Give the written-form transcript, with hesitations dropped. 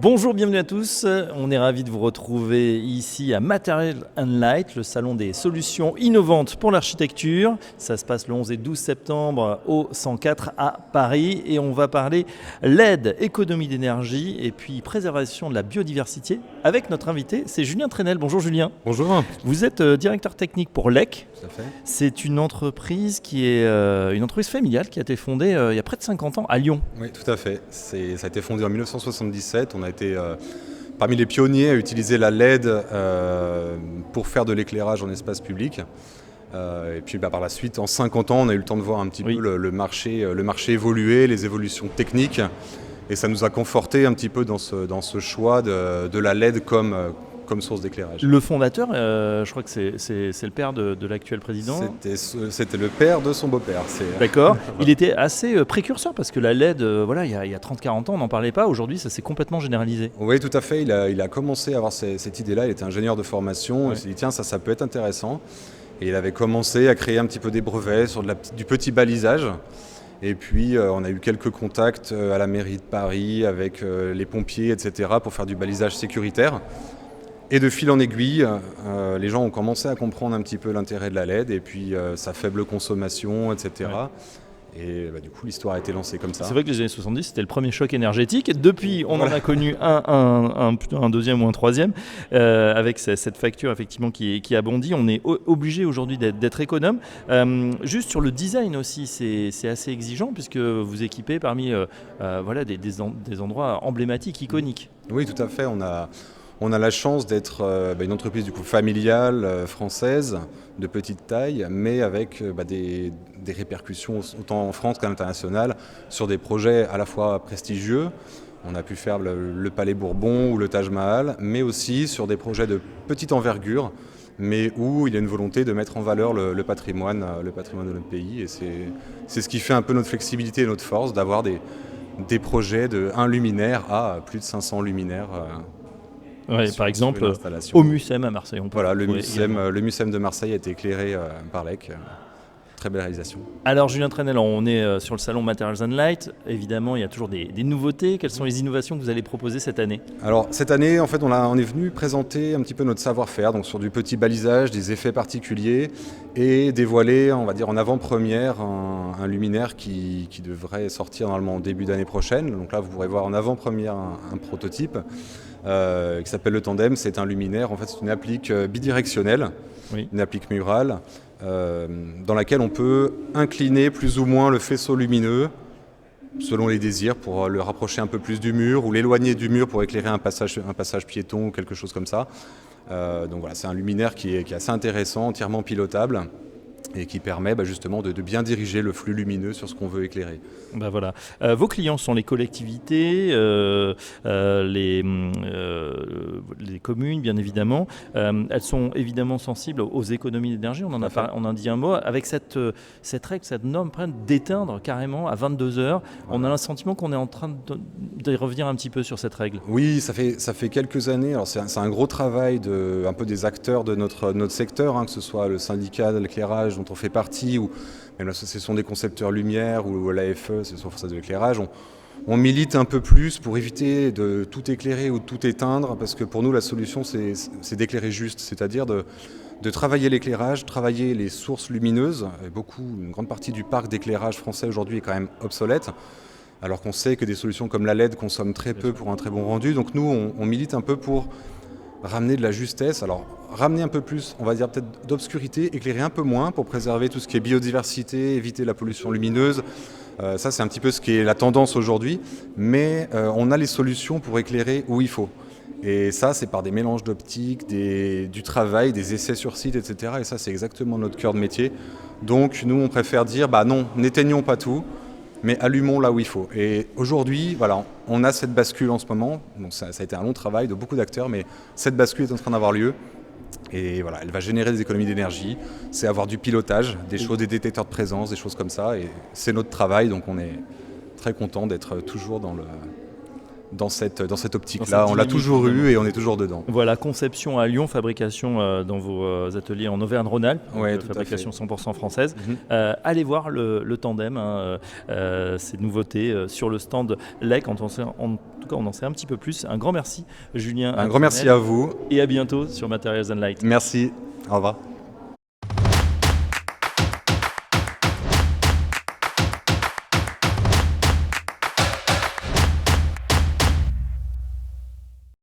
Bonjour, bienvenue à tous. On est ravis de vous retrouver ici à Material & Light, le salon des solutions innovantes pour l'architecture. Ça se passe le 11 et 12 septembre au 104 à Paris et on va parler LED, économie d'énergie et puis préservation de la biodiversité avec notre invité, c'est Julien Trenel. Bonjour Julien. Bonjour. Vous êtes directeur technique pour LEC. Tout à fait. C'est une entreprise qui est une entreprise familiale qui a été fondée il y a près de 50 ans à Lyon. Oui, tout à fait. Ça a été fondé en 1977. On a été parmi les pionniers à utiliser la LED pour faire de l'éclairage en espace public. Et puis par la suite, en 50 ans, on a eu le temps de voir un petit peu le marché évoluer, les évolutions techniques. Et ça nous a conforté un petit peu dans ce choix de la LED comme source d'éclairage. Le fondateur, je crois que c'est le père de l'actuel président. C'était le père de son beau-père. D'accord. Il était assez précurseur parce que la LED, il y a 30-40 ans, on n'en parlait pas. Aujourd'hui, ça s'est complètement généralisé. Oui, tout à fait. Il a commencé à avoir cette idée-là. Il était ingénieur de formation. Il s'est dit, tiens, ça peut être intéressant. Et il avait commencé à créer un petit peu des brevets sur du petit balisage. Et puis, on a eu quelques contacts à la mairie de Paris avec les pompiers, etc., pour faire du balisage sécuritaire. Et de fil en aiguille, les gens ont commencé à comprendre un petit peu l'intérêt de la LED et puis sa faible consommation, etc. Ouais. Et du coup, l'histoire a été lancée comme ça. C'est vrai que les années 70, c'était le premier choc énergétique. Depuis, on en a connu un deuxième ou un troisième, avec cette facture effectivement qui a bondi. On est obligé aujourd'hui d'être économe. Juste sur le design aussi, c'est assez exigeant puisque vous équipez parmi des endroits emblématiques, iconiques. Oui, tout à fait. On a la chance d'être une entreprise du coup familiale, française, de petite taille, mais avec des répercussions autant en France qu'à l'international sur des projets à la fois prestigieux. On a pi faire le Palais Bourbon ou le Taj Mahal, mais aussi sur des projets de petite envergure, mais où il y a une volonté de mettre en valeur le patrimoine de notre pays. Et c'est ce qui fait un peu notre flexibilité et notre force, d'avoir des projets de 1 luminaire à plus de 500 luminaires. Ouais, par exemple, au MUSEM à Marseille. Voilà, le MUSEM de Marseille a été éclairé par LEC. Très belle réalisation. Alors Julien Trenel, on est sur le salon Materials & Light. Évidemment, il y a toujours des nouveautés. Quelles sont les innovations que vous allez proposer cette année ? Alors cette année, en fait, on est venu présenter un petit peu notre savoir-faire, donc sur du petit balisage, des effets particuliers, et dévoiler, on va dire en avant-première, un luminaire qui devrait sortir normalement en début d'année prochaine. Donc là, vous pourrez voir en avant-première un prototype. Qui s'appelle le Tandem. C'est un luminaire, en fait c'est une applique bidirectionnelle, une applique murale, dans laquelle on peut incliner plus ou moins le faisceau lumineux selon les désirs pour le rapprocher un peu plus du mur ou l'éloigner du mur pour éclairer un passage piéton ou quelque chose comme ça. Donc voilà, c'est un luminaire qui est assez intéressant, entièrement pilotable, et qui permet justement de bien diriger le flux lumineux sur ce qu'on veut éclairer. Voilà. Vos clients sont les collectivités, les communes, bien évidemment. Elles sont évidemment sensibles aux économies d'énergie. On en a dit un mot. Avec cette règle, cette norme d'éteindre carrément à 22 heures, on a le sentiment qu'on est en train de revenir un petit peu sur cette règle. Oui, ça fait quelques années. Alors c'est un gros travail un peu des acteurs de notre secteur, que ce soit le syndicat de l'éclairage dont on fait partie, ou même l'association des concepteurs lumière, ou l'AFE, c'est sur ça de l'éclairage. On milite un peu plus pour éviter de tout éclairer ou de tout éteindre, parce que pour nous la solution c'est d'éclairer juste, c'est-à-dire de travailler l'éclairage, travailler les sources lumineuses. Une grande partie du parc d'éclairage français aujourd'hui est quand même obsolète, alors qu'on sait que des solutions comme la LED consomment très peu pour un très bon rendu. Donc nous on milite un peu pour ramener de la justesse, alors ramener un peu plus, on va dire peut-être d'obscurité, éclairer un peu moins pour préserver tout ce qui est biodiversité, éviter la pollution lumineuse. Ça c'est un petit peu ce qui est la tendance aujourd'hui, mais on a les solutions pour éclairer où il faut. Et ça c'est par des mélanges d'optique, du travail, des essais sur site, etc. Et ça c'est exactement notre cœur de métier. Donc nous on préfère dire non, n'éteignons pas tout, mais allumons là où il faut. Et aujourd'hui, voilà, on a cette bascule en ce moment. Donc ça a été un long travail de beaucoup d'acteurs, mais cette bascule est en train d'avoir lieu. Et voilà, elle va générer des économies d'énergie. C'est avoir du pilotage, des détecteurs de présence, des choses comme ça. Et c'est notre travail, donc on est très content d'être toujours dans dans cette Dans optique-là. cette On l'a dynamique, toujours évidemment. eu et on est toujours dedans. Voilà, conception à Lyon, fabrication dans vos ateliers en Auvergne-Rhône-Alpes, Ouais, donc, tout à fabrication fait. 100% française. Mhm. Allez voir le tandem, ces nouveautés sur le stand LEC. En tout cas, on en sait un petit peu plus. Un grand merci, Julien. Un grand merci à vous. Et à bientôt sur Materials and Light. Merci. Au revoir.